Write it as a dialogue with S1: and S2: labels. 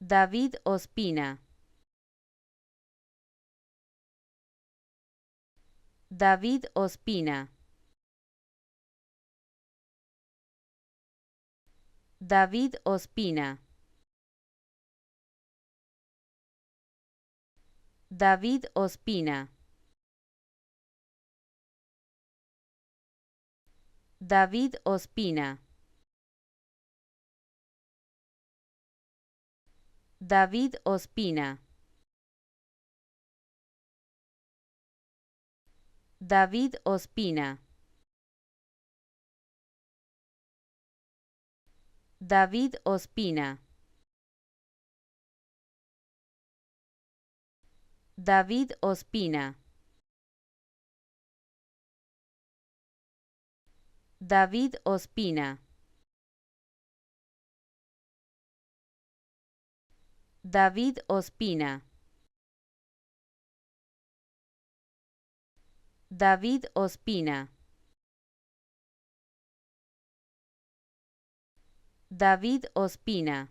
S1: David Ospina. David Ospina. David Ospina. David Ospina. David Ospina. David Ospina. David Ospina. David Ospina. David Ospina. David Ospina. David Ospina. David Ospina. David Ospina.